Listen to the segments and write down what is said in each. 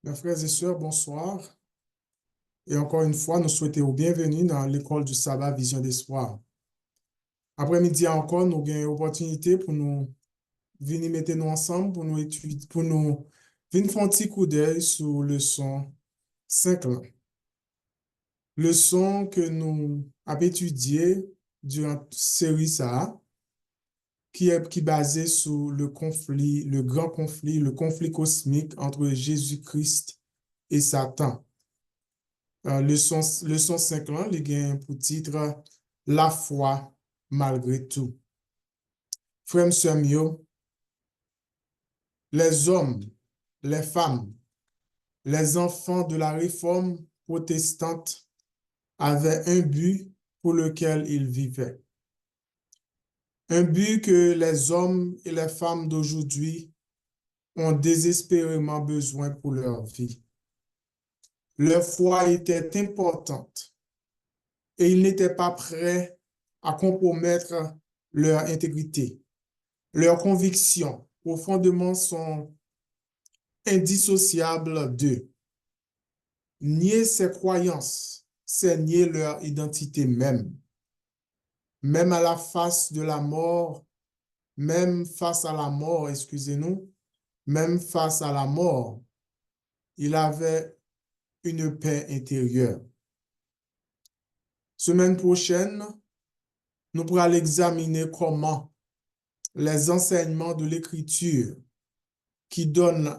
Mes frères et sœurs, bonsoir. Et encore une fois, nous souhaitons bienvenue dans l'école du sabbat Vision d'Espoir. Après-midi encore, nous avons une opportunité pour nous venir mettre nous ensemble, pour nous étudier, pour nous venir faire un petit coup d'œil sur leçon 5 là. Leçon que nous avons étudiée durant la série ça, qui est basée sur le conflit, le grand conflit, le conflit cosmique entre Jésus-Christ et Satan. Leçon 5 là, il y a pour titre La foi malgré tout. Frère Samuel, les hommes, les femmes, les enfants de la réforme protestante avaient un but pour lequel ils vivaient. Un but que les hommes et les femmes d'aujourd'hui ont désespérément besoin pour leur vie. Leur foi était importante et ils n'étaient pas prêts à compromettre leur intégrité. Leurs convictions profondément sont indissociables d'eux. Nier ces croyances, c'est nier leur identité même. Même à la face de la mort, même face à la mort, excusez-nous, même face à la mort, il avait une paix intérieure. Semaine prochaine, nous pourrons examiner comment les enseignements de l'Écriture qui donnent,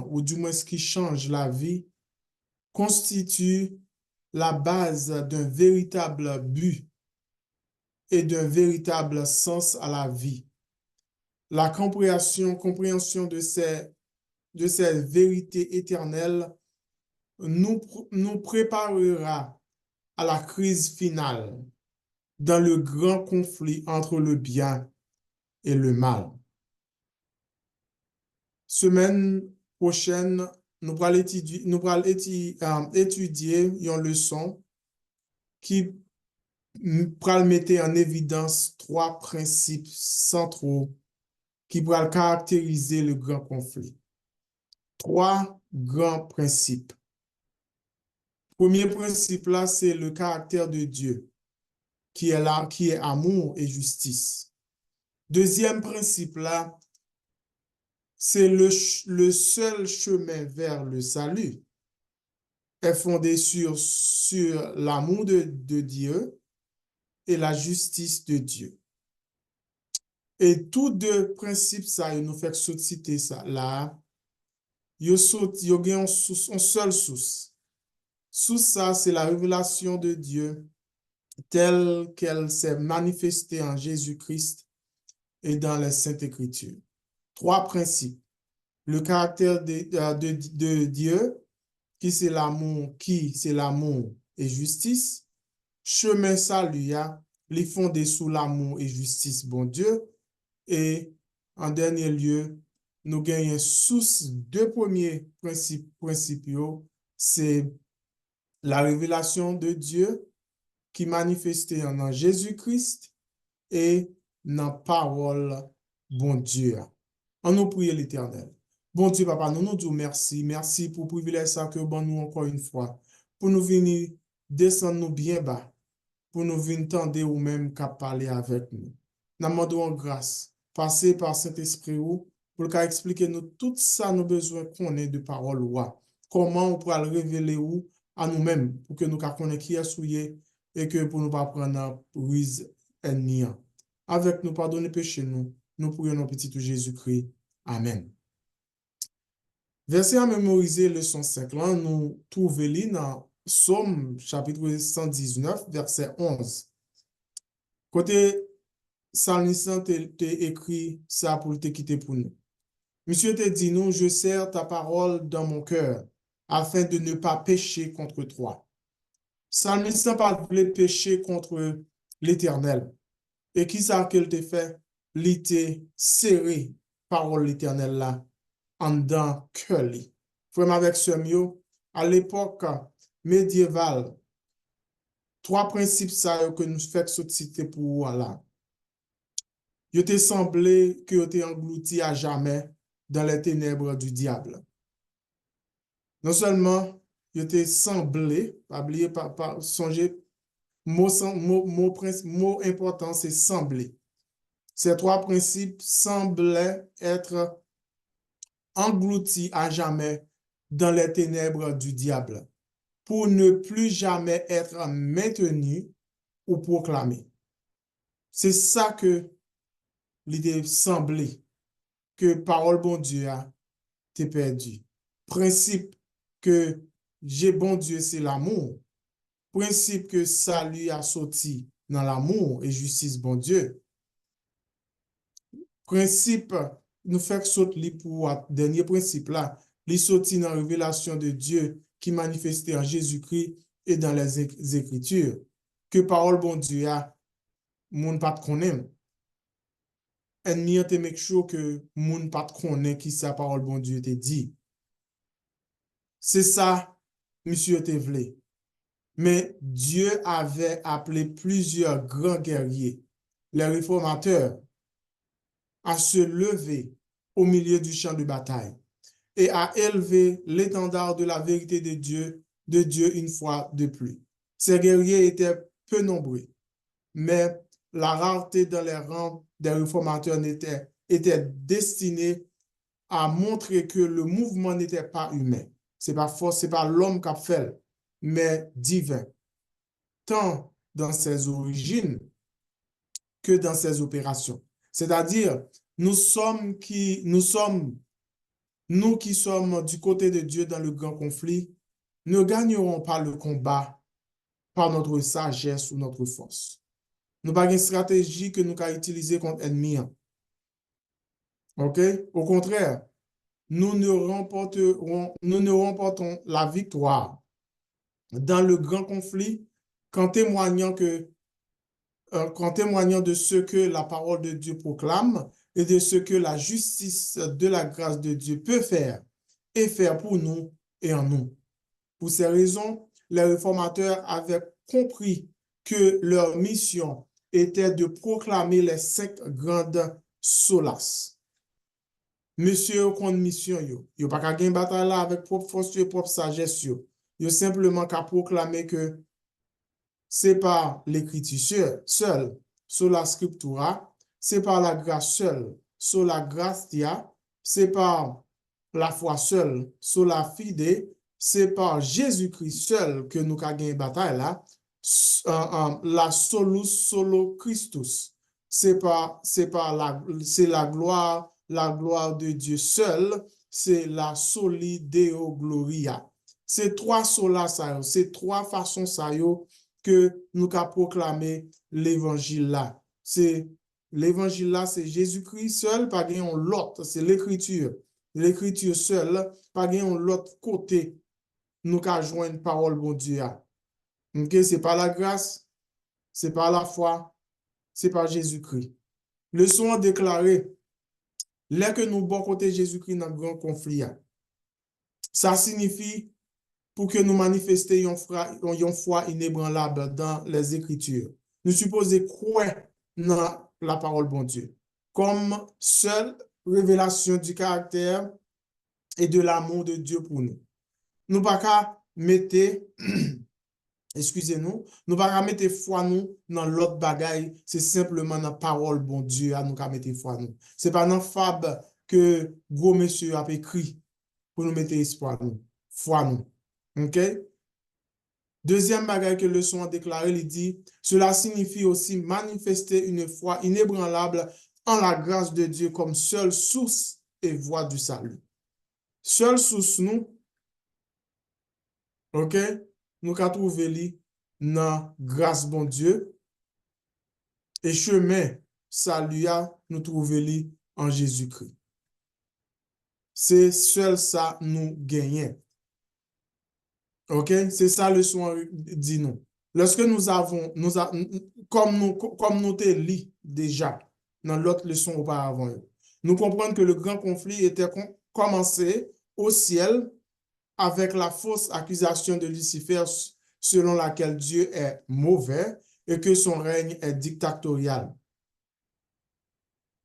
ou du moins qui changent la vie, constituent la base d'un véritable but et d'un véritable sens à la vie. La compréhension de ces vérités éternelles nous préparera à la crise finale dans le grand conflit entre le bien et le mal. Semaine prochaine, nous allons étudier une leçon qui mettre en évidence trois principes centraux qui pourraient caractériser le grand conflit. Trois grands principes. Premier principe là, c'est le caractère de Dieu, qui est là, qui est amour et justice. Deuxième principe là, c'est le seul chemin vers le salut est fondé sur l'amour de Dieu et la justice de Dieu. Et tous deux principes, ça, ils nous fait citer ça. Là, ils ont une seule source. Source, ça, c'est la révélation de Dieu telle qu'elle s'est manifestée en Jésus-Christ et dans les Saintes Écritures. Trois principes. Le caractère de Dieu, qui c'est l'amour et justice. Chemin salut, les fondé sous l'amour et justice, bon Dieu. Et en dernier lieu, nous gagnons sous deux premiers principaux, c'est la révélation de Dieu qui manifestait en Jésus-Christ et dans la parole, bon Dieu. On nous prie l'Éternel. Bon Dieu, papa, nous nous disons merci. Merci pour le privilège ça que bon nous encore une fois. Pour nous venir descendre nous bien bas. Pour nous venir tendre ou même qu'à parler avec nous. Nous demandons grâce. Passer par Saint-Esprit pour qu'il explique nous tout ça nous besoin qu'on ait de parole loi. Comment on pourra le révéler à nous-mêmes pour que nous connaissions qui est souillé et que pour nous pas prendre prise ennemi. Avec nous, pardonner péché nous. Nous prions notre petit Jésus-Christ. Amen. Verset à mémoriser, leçon 5, là, nous trouvons dans Psaume chapitre 119, verset 11. Côté Salmistan te écrit ça pour te quitter pour nous. Monsieur te dit, nous, je serre ta parole dans mon cœur afin de ne pas pécher contre toi. Salmistan pas voulu pécher contre l'Éternel. Et qui ça qu'elle te fait? L'ité serré, parole l'Éternel là, en dedans cœur li. Frère avec ce mieux, à l'époque médiévale, trois principes ça que nous faisons citer pour vous là. Il te semblé que tu es englouti à jamais dans les ténèbres du diable. Non seulement il était semblé, pas oublier, pas songer, mot important, c'est sembler. Ces trois principes semblaient être engloutis à jamais dans les ténèbres du diable, pour ne plus jamais être maintenus ou proclamés. C'est ça que l'idée semblait, que parole bon Dieu a été perdu. Principe que j'ai bon Dieu, c'est l'amour. Principe que salut a sorti dans l'amour et justice bon Dieu. Principe, nous fait sauter li pour dernier principe là, li sorti dans la révélation de Dieu qui manifestait en Jésus-Christ et dans les Écritures. Que parole bon Dieu a, moun pas connaît. Ennemi te make sure que moun pas connaît qui sa parole bon Dieu te dit. C'est ça, monsieur te voulait. Mais Dieu avait appelé plusieurs grands guerriers, les réformateurs, à se lever au milieu du champ de bataille et à élever l'étendard de la vérité de Dieu une fois de plus. Ces guerriers étaient peu nombreux, mais la rareté dans les rangs des réformateurs était destinée à montrer que le mouvement n'était pas humain. C'est pas force, c'est pas l'homme qui a fait, mais divin, tant dans ses origines que dans ses opérations. C'est-à-dire, nous qui sommes du côté de Dieu dans le grand conflit, ne gagnerons pas le combat par notre sagesse ou notre force. Nous n'avons pas une stratégie que nous avons utilisée contre l'ennemi. OK? Au contraire, nous ne remportons la victoire dans le grand conflit qu'en témoignant de ce que la parole de Dieu proclame et de ce que la justice de la grâce de Dieu peut faire et faire pour nous et en nous. Pour ces raisons, les réformateurs avaient compris que leur mission était de proclamer les 5 grandes solaces. Monsieur kon mission yo. Yo pas qu'à gagner bataille là avec propre force et propre sagesse yo. Yo simplement qu'à proclamer que c'est pas l'écriture seule, sola scriptura, c'est pas la grâce seule, sola gratia, c'est pas la foi seule, sola fide, c'est pas Jésus-Christ seul que nous avons gagné bataille là, la solus solo Christus. C'est la gloire de Dieu seul, c'est la soli Deo Gloria. C'est trois solas ça, c'est trois façons ça que nous avons proclamé l'évangile là. C'est l'évangile là, c'est Jésus-Christ seul, pas gain l'autre, c'est l'écriture. L'écriture seule, pas gain l'autre côté, nous avons joindre parole bon Dieu. OK, c'est pas la grâce, c'est pas la foi, c'est pas Jésus-Christ. Le son déclaré, là que nous bon côté Jésus-Christ dans le grand conflit, ça signifie pour que nous manifestions une foi inébranlable dans les Écritures. Nous supposons croire dans la parole bon Dieu comme seule révélation du caractère et de l'amour de Dieu pour nous. Nous pas qu'à mettre, excusez-nous, nous pas qu'à mettre foi nous dans l'autre bagaille, c'est simplement dans la parole bon Dieu à nous qu'à mettre foi nous. C'est pas dans fable que gros monsieur a écrit pour nous mettre espoir nous, foi nous. OK? Deuxième bagage que le son a déclaré, il dit, cela signifie aussi manifester une foi inébranlable en la grâce de Dieu comme seule source et voie du salut. Seule source nous, OK, nous qu'à trouver li dans grâce bon Dieu et chemin salut nous trouver li en Jésus-Christ. C'est seul ça nous gagnons. OK? C'est ça le son dit nous. Lorsque nous avons, comme nous te lit déjà dans l'autre leçon auparavant, nous comprenons que le grand conflit était commencé au ciel avec la fausse accusation de Lucifer selon laquelle Dieu est mauvais et que son règne est dictatorial.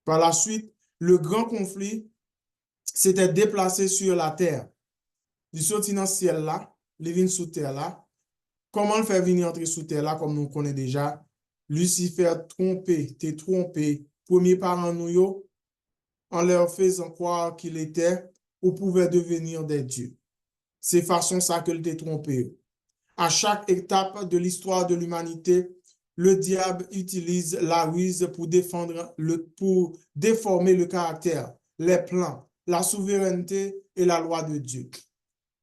Par la suite, le grand conflit s'était déplacé sur la terre il sorti dans le ciel là, il vient sous terre là. Comment le faire venir entrer sous terre là, comme nous connaissons déjà? Lucifer t'es trompé, premier parent nous yo, en leur faisant croire qu'il était ou pouvait devenir des dieux. C'est façon ça que t'es trompé. À chaque étape de l'histoire de l'humanité, le diable utilise la ruse pour déformer le caractère, les plans, la souveraineté et la loi de Dieu.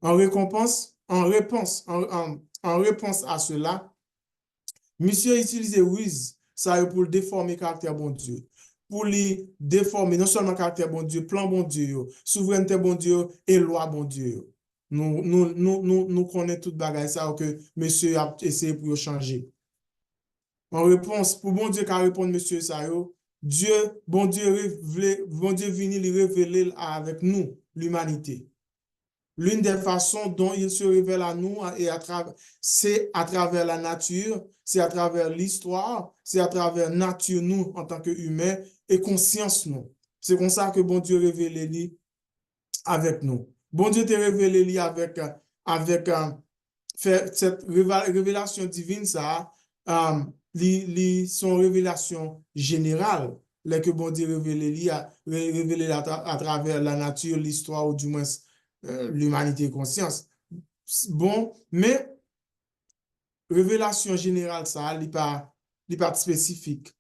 En réponse à cela, monsieur utilise ruse ça pour déformer le caractère bon Dieu. Pour lui déformer non seulement le caractère bon Dieu, plan bon Dieu, souveraineté bon Dieu et loi bon Dieu. Nous connaissons toute bagaille ça que monsieur a essayé pour changer. En réponse, pour bon Dieu qui répondre monsieur ça Dieu, bon Dieu venu lui révéler avec nous, l'humanité. L'une des façons dont il se révèle à nous c'est à travers la nature, c'est à travers l'histoire, c'est à travers nature nous en tant qu'humains et conscience nous. C'est comme ça que bon Dieu révèle lui avec nous. Bon Dieu te révélé lui avec cette révélation divine ça son révélation générale là que bon Dieu révélé à travers la nature, l'histoire ou du moins l'humanité conscience. Bon, mais révélation générale, ça, n'est pas spécifique.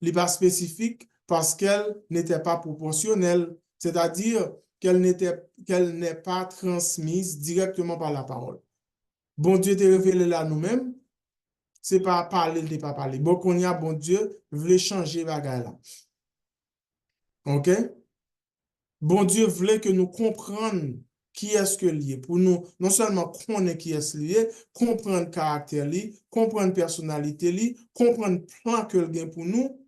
n'est pas spécifique parce qu'elle n'était pas proportionnelle, c'est-à-dire qu'elle n'est pas transmise directement par la parole. Bon Dieu te révélé là nous-mêmes, c'est pas parler, il n'est pas parler. Bon, qu'on y a, bon Dieu, voulait changer bagaille là. OK? Bon Dieu voulait que nous comprenions qui est-ce que lié pour nous non seulement connaître qui est-ce lié, comprendre caractère li, comprendre personnalité li, comprendre plan que le gain pour nous.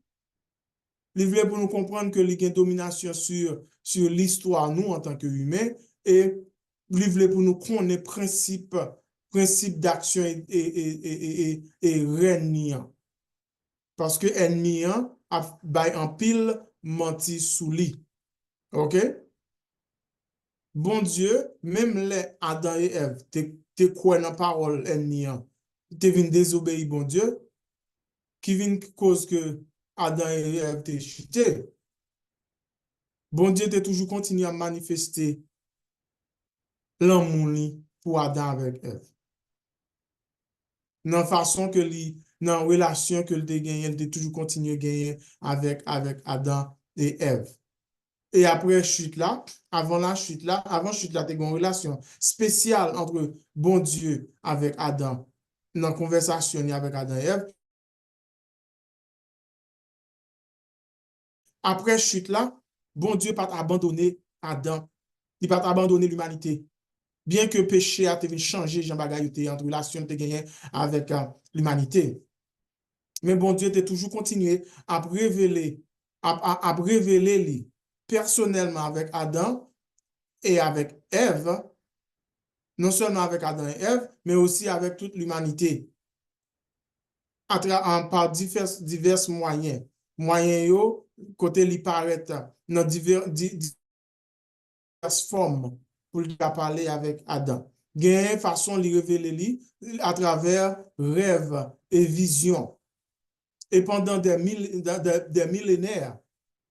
Il voulait pour nous comprendre que il y a une domination sur l'histoire nous en tant qu'humains et il voulait pour nous connaître principe d'action et règne parce que ennemi a en pile menti sous lui. OK? Bon Dieu, même les Adam et Ève, te quoi dans la parole ennemi, te vin désobéir bon Dieu, qui vient cause que Adam et Ève te chuté. Bon Dieu te toujours continué à manifester l'amour pour Adam avec Ève. Dans la façon que dans la relation que te gagné, il te toujours continué à gagner avec Adam et Ève. Et après chute là, avant chute là, tu as une relation spéciale entre bon Dieu avec Adam, dans la conversation avec Adam et Ève. Après chute là, bon Dieu pas abandonné Adam, il pas abandonné l'humanité. Bien que péché a été changé, Jean Bagayoté, entre relation te gagné avec l'humanité. Mais bon Dieu a toujours continué à révéler lui personnellement avec Adam et avec Ève, non seulement avec Adam et Ève, mais aussi avec toute l'humanité, par divers moyens. Moyens yo, côté li paraît dans diverses formes pour lui parler avec Adam. Il y a une façon de révéler lui à travers rêves et visions. Et pendant des millénaires,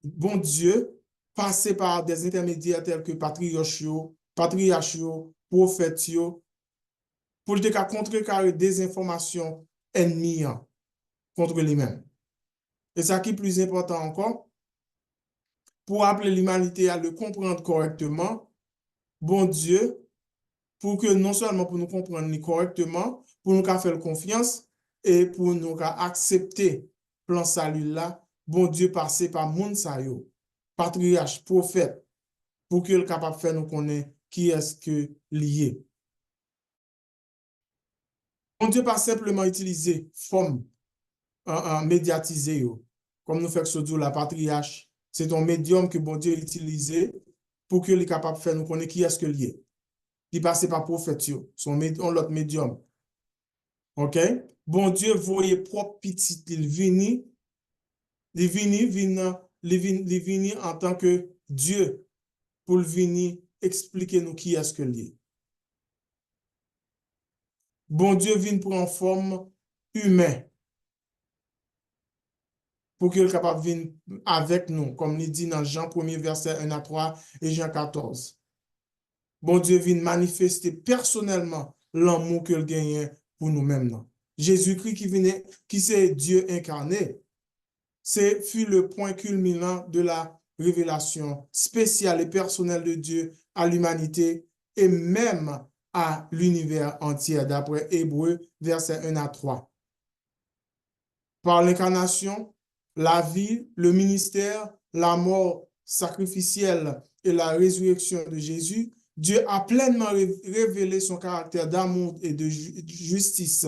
bon Dieu passait par des intermédiaires tels que patriarches, prophètes, pour le contrecarrer des informations ennemies contre lui-même. Et ça qui est plus important encore, pour appeler l'humanité à le comprendre correctement, bon Dieu, pour que non seulement pour nous comprendre correctement, pour nous faire confiance et pour nous accepter plan salut là, bon Dieu passé par moun sa yo, patriarche, prophète, pour qu'il soit capable de faire nous connaître qui est-ce que lié. Bon Dieu pas simplement utiliser forme médiatisée, comme nous faisons sur la patriarche, c'est un médium que bon Dieu a utilisé pour qu'il soit capable de faire nous connaître qui est-ce que lié. Il passe par prophète, son l'autre médium. OK? Bon Dieu voyait propre petit, il vini en tant que Dieu pour le venir expliquer nous qui est-ce que lié. Bon Dieu vient prendre forme humaine pour qu'il soit capable de venir avec nous, comme il dit dans Jean 1er, verset 1 à 3 et Jean 14. Bon Dieu vient manifester personnellement l'amour qu'il gagne pour nous-mêmes. Jésus-Christ qui c'est Dieu incarné, fut le point culminant de la révélation spéciale et personnelle de Dieu à l'humanité et même à l'univers entier, d'après Hébreux, verset 1 à 3. Par l'incarnation, la vie, le ministère, la mort sacrificielle et la résurrection de Jésus, Dieu a pleinement révélé son caractère d'amour et de justice,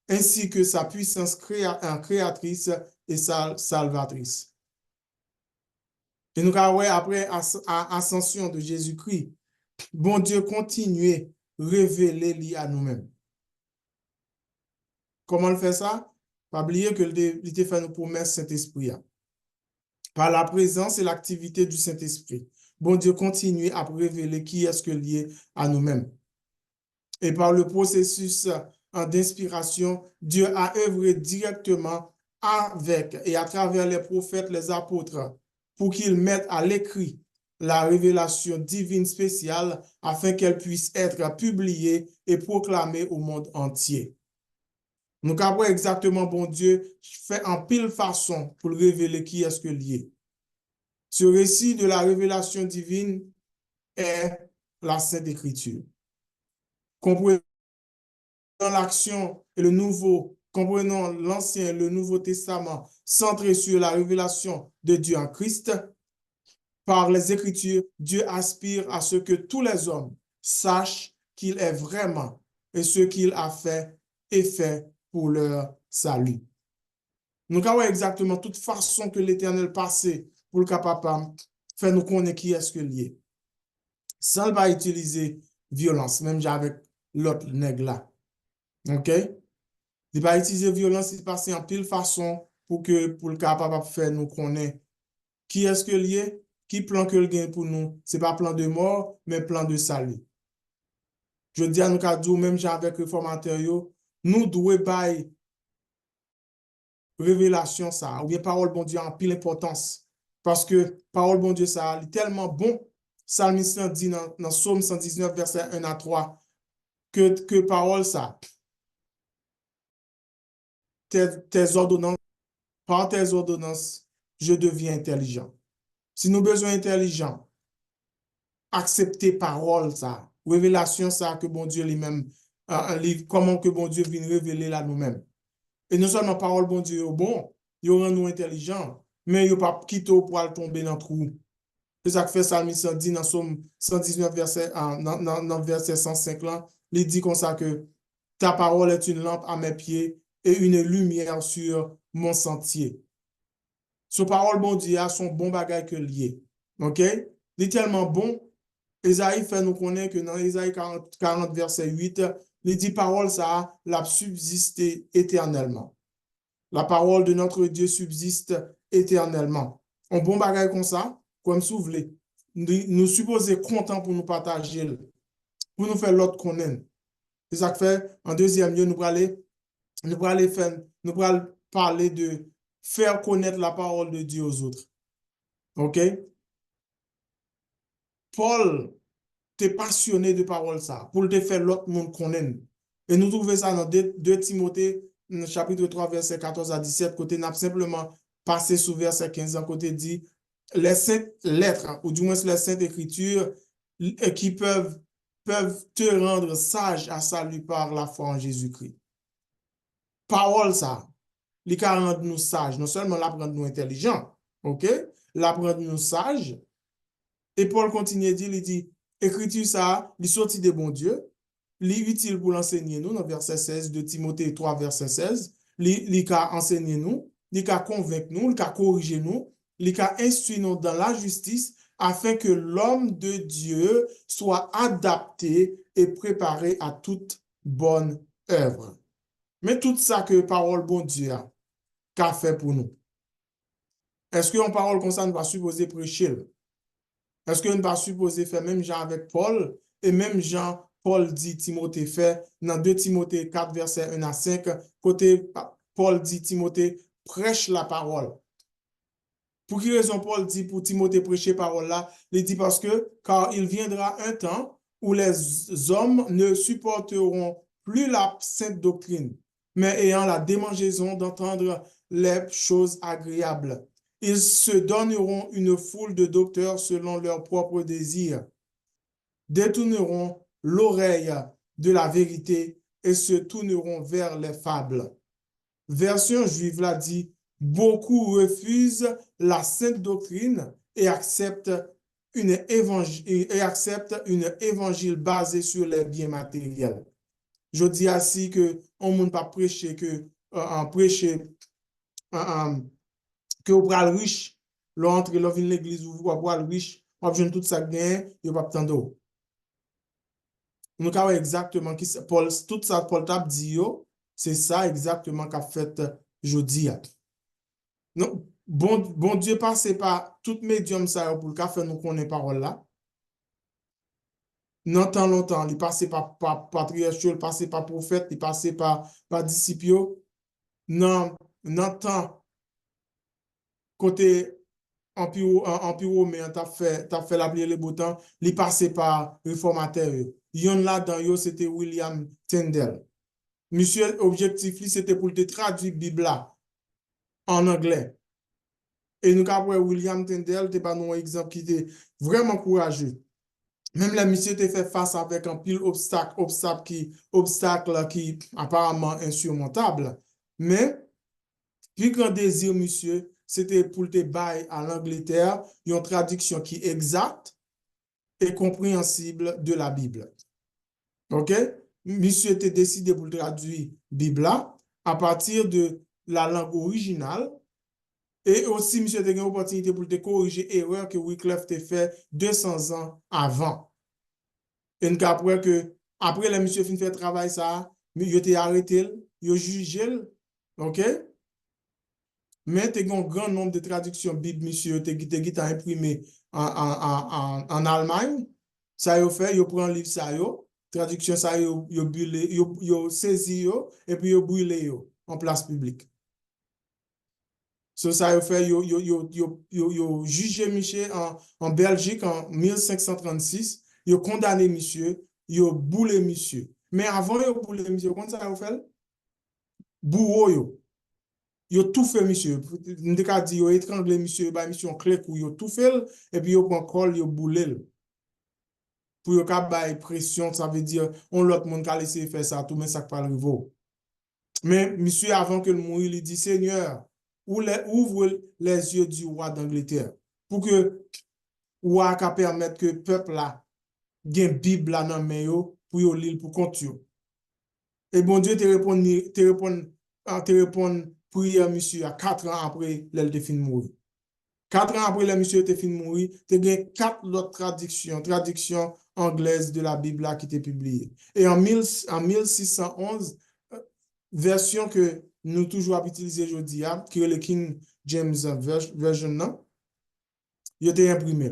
ainsi que sa puissance créatrice et salvatrice. Et nous avons après l'ascension de Jésus-Christ, bon Dieu continue à révéler à nous-mêmes. Comment il fait ça? Pas oublier que il fait nous promesses Saint-Esprit. Par la présence et l'activité du Saint-Esprit, bon Dieu continue à révéler qui est-ce que lié à nous-mêmes. Et par le processus d'inspiration, Dieu a œuvré directement avec et à travers les prophètes, les apôtres, pour qu'ils mettent à l'écrit la révélation divine spéciale afin qu'elle puisse être publiée et proclamée au monde entier. Nous avons exactement, bon Dieu, fait en pile façon pour révéler qui est-ce que lié. Ce récit de la révélation divine est la Sainte Écriture. Comprenons l'action et le nouveau, comprenons l'Ancien et le Nouveau Testament centré sur la révélation de Dieu en Christ. Par les Écritures, Dieu aspire à ce que tous les hommes sachent qu'il est vraiment et ce qu'il a fait et fait pour leur salut. Nous avons exactement toute façon que l'Éternel passé pour le capable faire nous connaître qui est-ce que lié. Sans le pas utiliser violence, même avec l'autre nègre là. OK? Il va utiliser violence, il passe en pile façon pour le capable faire nous connaître qui est-ce que lié, qui plan que le gain pour nous. C'est pas plan de mort, mais plan de salut. Je dis à nous qu'à dire, même avec réformateur, nous devons bailler révélation ça, ou bien parole bon Dieu en pile importance. Parce que parole bon Dieu ça, est tellement bon. Psalmiste dit dans Psaume 119, verset 1 à 3, que parole ça, tes ordonnances, par tes ordonnances, je deviens intelligent. Si nous avons besoin intelligent, accepter parole ça, révélation ça que bon Dieu lui-même, comment que bon Dieu vient révéler là nous-mêmes. Et non seulement parole bon Dieu bon, il rend nous intelligents, mais il pas quitter pour aller tomber dans le trou. C'est ça que fait Psalmiste dit dans Somme 119 verset dans verset 105 là, il dit comme ça que ta parole est une lampe à mes pieds et une lumière sur mon sentier. Son parole bon Dieu a son bon bagage que lié. OK? Il est tellement bon. Esaïe fait nous connaître que dans Esaïe 40 verset 8, il dit parole ça l'a subsisté éternellement. La parole de notre Dieu subsiste éternellement. Un bon bagage comme ça, comme souvelé, nous supposer content pour nous partager, pour nous faire l'autre qu'on aime. C'est ça que fait, en deuxième lieu, nous allons parler de faire connaître la parole de Dieu aux autres. OK? Paul t'es passionné de parole ça, pour te faire l'autre monde qu'on aime. Et nous trouvons ça dans 2 Timothée, chapitre 3, verset 14 à 17, côté n'a simplement passé sous verset 15, côté dit, les saintes lettres, ou du moins les saintes écritures, qui peuvent te rendre sage à salut par la foi en Jésus-Christ. Parole ça, les qui rend nous sages, non seulement l'apprendre nous intelligents, ok? L'apprendre nous sages. Et Paul continue à dire, il dit, écriture ça, il sortit de bon Dieu, il est utile pour l'enseigner nous, dans verset 16 de Timothée 3, verset 16, il a enseigné nous, il a convaincu nous, il a corrigé nous, il a instruit nous dans la justice, afin que l'homme de Dieu soit adapté et préparé à toute bonne œuvre. Mais tout ça que parole bon Dieu a fait pour nous. Est-ce qu'une parole comme ça nous va supposer prêcher? Est-ce que nous pas supposé faire même Jean avec Paul et même Jean, Paul dit Timothée fait dans 2 Timothée 4, verset 1 à 5, côté Paul dit Timothée prêche la parole. Pour quelle raison Paul dit pour Timothée prêcher parole là? Il dit parce que car il viendra un temps où les hommes ne supporteront plus la sainte doctrine, mais ayant la démangeaison d'entendre les choses agréables. Ils se donneront une foule de docteurs selon leurs propres désirs, détourneront l'oreille de la vérité et se tourneront vers les fables. Version juive là dit, beaucoup refusent la sainte doctrine et acceptent une évangile basée sur les biens matériels. Je dis ainsi que on ne peut pas prêcher prêcher euh, que vous prenez riche, l'entre dans l'église ou vous prenez riche, on besoin tout ça gain, il pas attendre. Nous avons exactement qui Paul tout ça Paul t'a dit c'est ça exactement qu'a fait jeudi. Non, bon Dieu passe par tout médium ça pour le faire nous connaître parole là. Non tant longtemps, il passe par patriarche, il passe par prophète, il passe par disciple. Non, non tant côté empire romain, t'as fait l'appeler les beaux temps, il passe par réformateur. Yon là dans yo c'était William Tyndale. Monsieur objectif c'était pour te traduire Bible là en anglais. Et nous avons William Tyndale, c'est pas un exemple qui était vraiment courageux. Même la monsieur était fait face avec un pile obstacle qui apparemment insurmontable. Mais, plus grand désir, monsieur, c'était pour te bailler à l'Angleterre une traduction qui est exacte et compréhensible de la Bible. OK? Monsieur était décidé pour traduire Bible à partir de la langue originale. Et aussi, monsieur a eu une opportunité pour te corriger l'erreur que Wycliffe a fait 200 ans avant. Et nous après que, après le monsieur fin fait travail ça, il a été arrêté, il a jugé, ok? Mais tu as un grand nombre de traductions Bible, monsieur, tu as imprimé en Allemagne. Ça y a fait, il prend un livre, ça y a, traduction, ça y a saisi, et puis il a brûlé en place publique. So, ça a fait, yo jugé Michel en Belgique en 1536, yo condamné monsieur, yo boulé monsieur. Mais avant yo boulé monsieur, comment ça a fait? Bourreau yo. Yo tout fait monsieur. Nous avons dit yo étranglé monsieur, bah monsieur en clé yo tout fait et puis yo prend col yo boulé. Pour yo ka bay pression, ça veut dire on l'autre monde ka laisser faire ça tout mais ça pas arrivé. Mais monsieur avant que le mourir, il dit Seigneur, ouvre les yeux du roi d'Angleterre pour que roi ka permettre que peuple là gagne Bible là dans main yo pour yo lire pour compte yo. Et bon Dieu te répond prière monsieur à 4 ans après l'elle te fin mourir. 4 ans après le monsieur te fin mourir, te gagne 4 autres traductions anglaises de la Bible là qui était publiée. Et en 1611 version que nous toujours utilisons aujourd'hui, qui est le King James Version, il a été imprimé.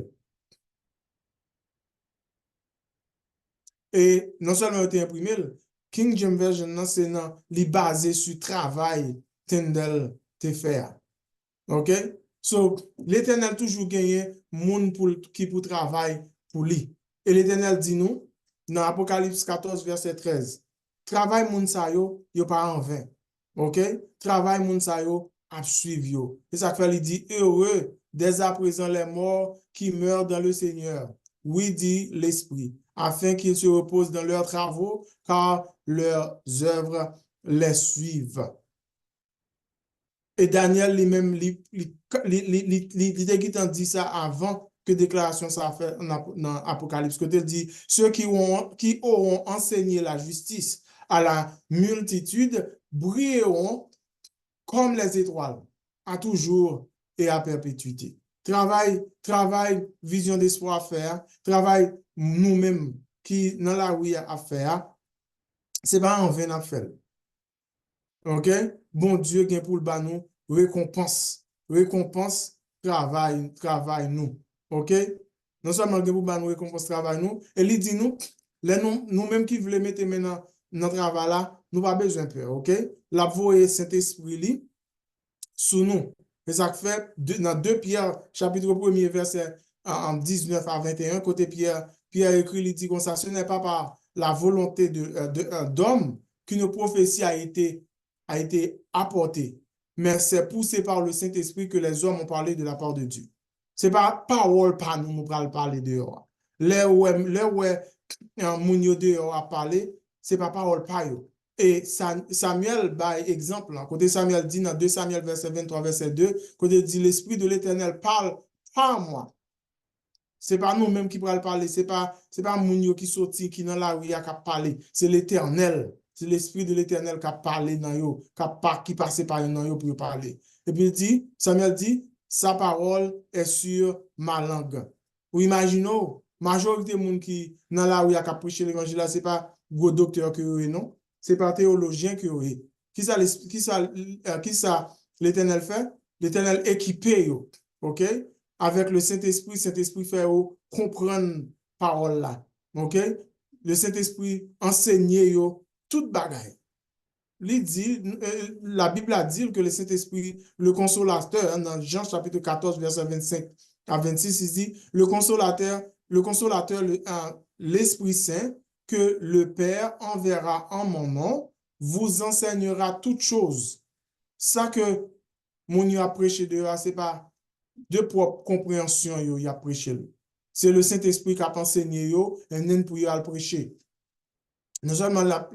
Et non seulement il a été imprimé, King James Version, c'est basé sur le travail Tyndale te faire. OK? So, l'Éternel toujours gagné monde qui pour travail pour lui. Et l'Éternel dit nous, dans Apocalypse 14, verset 13, travail moun sa yo pas en vain. OK? Travail moun sa yo a suivre yo. Et ça fait il dit heureux dès à présent les morts qui meurent dans le Seigneur. Oui, dit l'Esprit, afin qu'ils se reposent dans leurs travaux, car leurs œuvres les suivent. Et Daniel lui-même, il dit ça avant que déclaration ça fait dans Apocalypse. Que il dit, ceux qui auront enseigné la justice à la multitude brilleront comme les étoiles, à toujours et à perpétuité. Travail, vision d'espoir à faire, travail nous-mêmes qui dans la rue à faire, c'est pas en vain à faire. OK? Bon Dieu qui pour le bas nous récompense travail nous. OK? Non seulement que pour nous récompense travail nous, et il dit nous-mêmes qui voulons mettre maintenant dans le travail là, nous pas besoin de peur, ok? La voix et Saint-Esprit sous nous. Et ça fait dans 2 Pierre, chapitre 1er, verset en 19 à 21, côté Pierre, Pierre écrit, il dit comme ça, ce n'est pas par la volonté d'homme qu'une prophétie a été apportée, mais c'est poussé par le Saint-Esprit que les hommes ont parlé de la part de Dieu. C'est pas parole par nous, nous parler dehors. Là où, moun yo dehors a parlé, c'est pas parole par eux. Et Samuel, par exemple, côté Samuel dit dans 2 Samuel, verset 23, verset 2, côté dit l'Esprit de l'Éternel parle par moi. C'est pas nous-mêmes qui pourrons parler, c'est pas Mounio qui sorti, qui dans la rue, qui a parlé. C'est l'Éternel. C'est l'Esprit de l'Éternel qui a parlé dans yo, qui passe par yo pour parler. Et puis Samuel dit, sa parole est sur ma langue. Ou imaginons, majorité de gens qui dans la rue, qui a prêché l'évangile, c'est pas gros docteur que vous non? C'est pas théologien que vous qui ça l'Éternel fait? L'Éternel équipé yo. OK? Avec le Saint-Esprit, Saint-Esprit fait comprendre parole là. OK? Le Saint-Esprit enseigne yo toute bagaille. La Bible a dit que le Saint-Esprit, le consolateur, dans Jean chapitre 14, verset 25 à 26, il dit, l'Esprit Saint, que le Père enverra en mon nom, vous enseignera toutes choses. Ça que mon a prêché de là, c'est pas de propre compréhension il a prêché. C'est le Saint-Esprit qui a enseigné yo, et non pour y aller prêcher. Non seulement la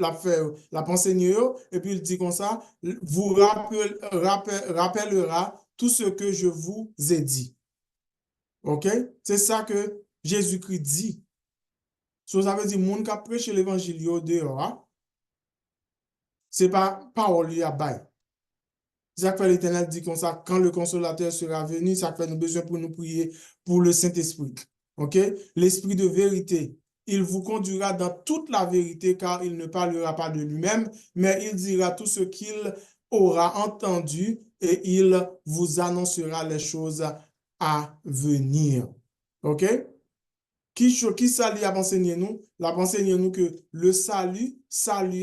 enseigné et puis il dit comme ça, vous rappellera tout ce que je vous ai dit. OK? C'est ça que Jésus-Christ dit. Ça veut dire, moun qui a prêché l'évangile dehors, c'est pas parole à bail. Ça fait l'Éternel dit comme ça, quand le consolateur sera venu, ça fait nous besoin pour nous prier pour le Saint-Esprit. OK? L'Esprit de vérité. Il vous conduira dans toute la vérité car il ne parlera pas de lui-même, mais il dira tout ce qu'il aura entendu et il vous annoncera les choses à venir. OK? Qui ça lui a enseigné nous? L'a enseigné nous que le salut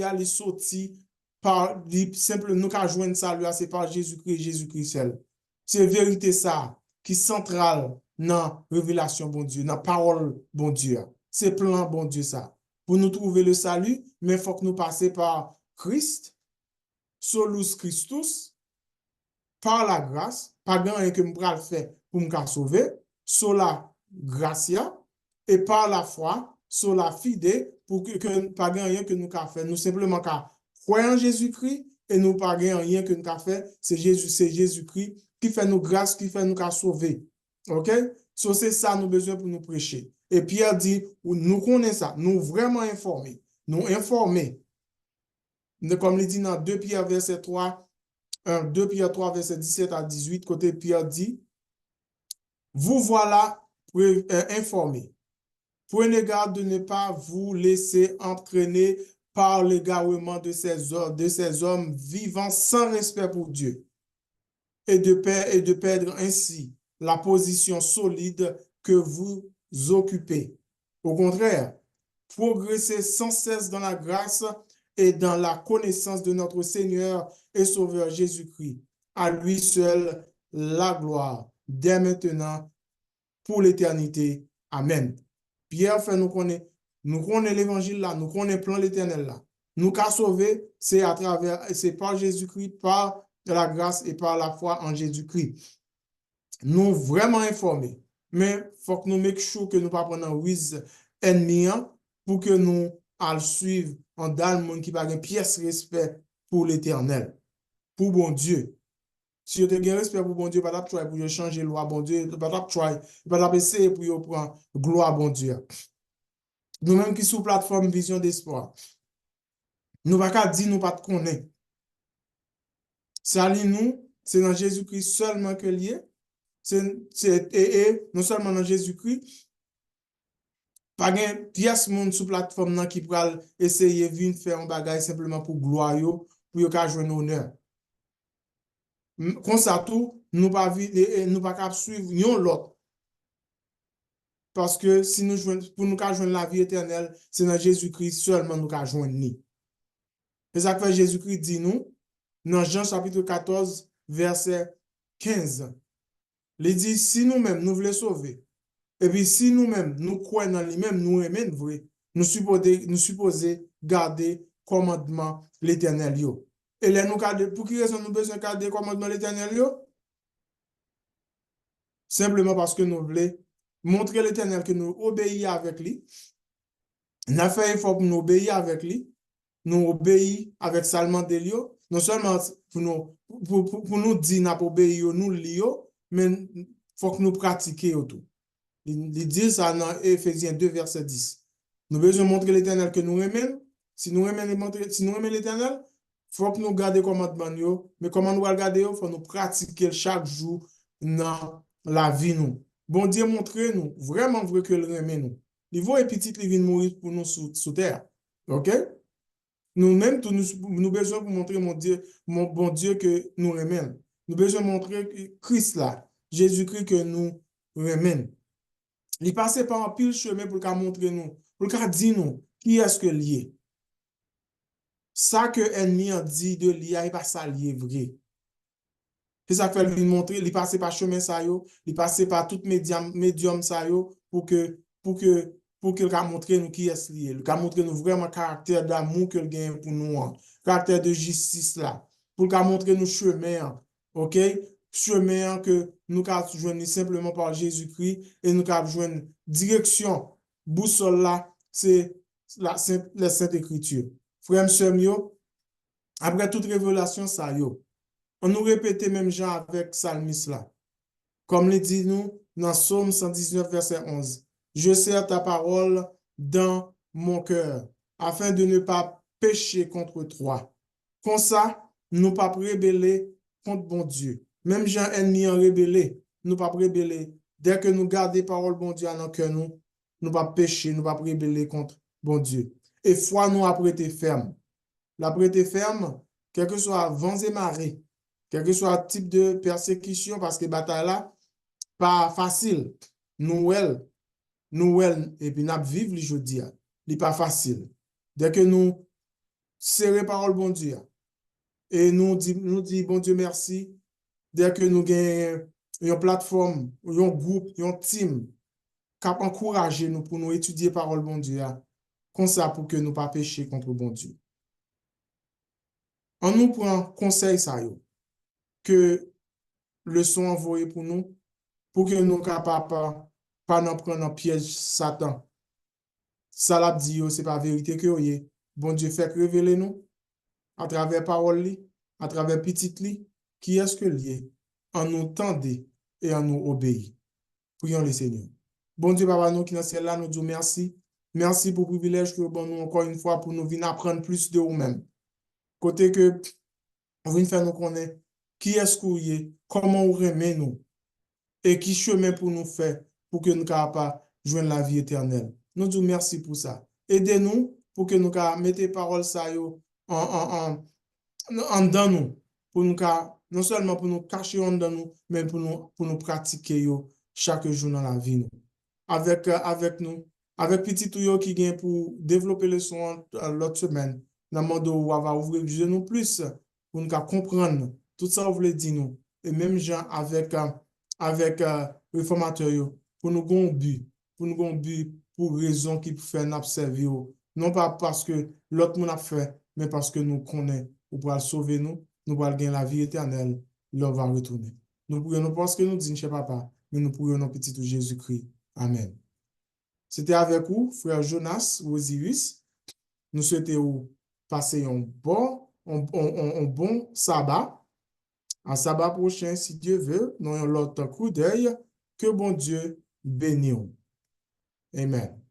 a les sorti par simple nous qu'à joindre salut c'est par Jésus-Christ seul. C'est vérité ça qui centrale dans révélation bon Dieu, dans parole bon Dieu. C'est plan bon Dieu ça. Pour nous trouver le salut, mais il faut que nous passions par Christ, solus Christus, par la grâce, pas grand que nous le faire pour nous sauver, sola gratia, et par la foi, sola fide, pour que pas rien que nous faire. Nous simplement croire en Jésus-Christ et nous pas rien que nous faire. C'est Jésus-Christ qui fait nous grâce, qui fait nous sauver. OK? So, c'est ça nous besoin pour nous prêcher. Et Pierre dit, nous connaissons ça, nous vraiment informés. Nous informés. Comme il dit dans 2 Pierre verset 3, 2 Pierre 3 verset 17 à 18, côté Pierre dit, vous voilà informés. Prenez garde de ne pas vous laisser entraîner par l'égarement de ces hommes vivant sans respect pour Dieu et de perdre ainsi la position solide que vous occupez. Au contraire, progressez sans cesse dans la grâce et dans la connaissance de notre Seigneur et Sauveur Jésus-Christ. À lui seul la gloire, dès maintenant, pour l'éternité. Amen. Pierre fait nous connaître l'évangile là, nous connaissons le plan l'éternel là. Nous qu'à sauver, c'est par Jésus-Christ, par la grâce et par la foi en Jésus-Christ. Nous vraiment informés, mais faut que nous make sure que nous pas prendre un risque ennemi pour que nous allons suivre en dans le monde qui pas une pièce respect pour l'éternel, pour bon Dieu. Si vous avez un respect pour bon Dieu, pas try pour changer loi bon Dieu, pas essayer pour prendre gloire bon Dieu. Nous-mêmes qui sous plateforme Vision d'Espoir, nous ne pouvons pas dire nous pas de connaître. Salut nous, c'est dans Jésus-Christ seulement que lié. Et non seulement dans Jésus-Christ, pas de pièce monde sous plateforme qui pourra essayer de venir faire un bagage simplement pour gloire, pour jouer honneur. Comme ça tout, nous pas suivre l'autre. parce que si nous joignons, pour nous joindre la vie éternelle, c'est dans Jésus-Christ seulement nous joindre. C'est ça que Jésus-Christ dit nous, dans Jean chapitre 14, verset 15. Il dit, si nous-mêmes nous voulons sauver, et puis si nous-mêmes nous croyons dans lui-même, nous aimons vrai, nous supposons garder commandement l'éternel. Et là, pour qui raison nous besoin de garder commandement l'éternel? Simplement parce que nous voulons montrer l'éternel que nous obéissons avec lui. Nous avons fait effort pour nous obéir avec lui. Nous obéissons avec seulement de lui. Non seulement pour nous dire nous obéir, nous lire, mais il faut que nous pratiquions tout. Il dit ça dans Éphésiens 2, verset 10. Nous devons montrer l'éternel que nous aimons. Si nous aimons l'éternel, il faut que nous gardions commandement. Mais comment nous garder? Il faut nous pratiquer chaque jour dans la vie. Nous. Bon Dieu, montrez-nous vraiment vrai que le aimons nous. Il vaut et petit, il vient mourir pour nous sous terre. OK? Nous-mêmes, nous besoin pour montrer mon bon Dieu que nous aimons. Nous besoin montrer Christ là, Jésus-Christ que nous aimons. Il passe par un pile chemin pour montrer nous, pour dire nous qui est-ce que lié. Ça que l'ennemi a dit de lié, il pas ça lié vrai. C'est ça fait lui montrer, il passe par chemin ça yo, il passe par tout médium ça yo pour que montrer nous qui est lié, il montrer nous vraiment caractère d'amour que gagne pour nous, caractère de justice là, pour montrer nous chemin, OK? Chemin que nous avons joindre simplement par Jésus-Christ et nous avons joindre direction. Boussole là, c'est la Sainte Écriture. Frère, sœur, après toute révélation, ça yo, on nous répétait même Jean avec Psalmis là. Comme le dit nous dans Psaume 119, verset 11. Je serre ta parole dans mon cœur, afin de ne pas pécher contre toi. Comme ça, nous pas rébeller contre bon Dieu. Même Jean ennemi en rébellé, nous pas rébeller. Dès que nous gardons parole bon Dieu dans notre cœur, nous pas pécher, nous pas rébeller contre bon Dieu. Et foi nous a prêté ferme. La prêté ferme, quel que soit vents et marées, quel que soit le type de persécution, parce que bataille là, pas facile. Nous, et puis nous vivons les jours d'hier. Ce n'est pas facile. Dès que nous serrons parole bon Dieu, et nous dit bon Dieu merci, dès que nous gagnons une plateforme, un groupe, un team, qui encouragé nous pour nous étudier parole bon Dieu, comme ça pour que nous ne pas pécher contre bon Dieu. On nous prend conseil ça, que le sont envoyé pour nous, pour que nous ne capables pas nous prendre un piège Satan. Ça l'a dit, ce n'est pas la vérité que vous bon Dieu fait révéler nous à travers parole, à travers petit li, qui est-ce que lié, en nous tendez et en nous obéit. Prions le Seigneur. Bon Dieu, Papa, nous qui dans ciel là, nous disons merci. Merci pour le privilège que bon nous encore une fois pour nous venir apprendre plus de vous-même. Côté que vous venez faire nous connaître qui est-ce que vous êtes, comment vous aimez nous et qui chemin pour nous faire pour que nous capables joindre la vie éternelle. Nous disons merci pour ça. Aidez-nous pour que nous mettions parole ça en dans nous, pour nous non seulement pour nous cacher en dans nous, mais pour nous pratiquer chaque jour dans la vie. Avec nous, avec petit tout qui vient pour développer le son l'autre semaine, dans le monde où on va ouvrir les nous plus, pour nous comprendre tout ça, vous voulez dire nous. Et même gens avec réformateur, pour nous gon but, pour raison qui peut faire nous servir, non pas parce que l'autre monde a fait, mais parce que nous connaissons, ou pour sauver nous, nous pour gagner la vie éternelle, là on va retourner. Nous pourrions nous penser que nous disons, chez papa, mais nous pourrions nous petit tout Jésus-Christ. Amen. C'était avec vous, frère Jonas Osiris. Nous souhaitons passer un bon sabbat. Un sabbat prochain, si Dieu veut, nous avons l'autre coup d'œil. Que bon Dieu bénisse. Amen.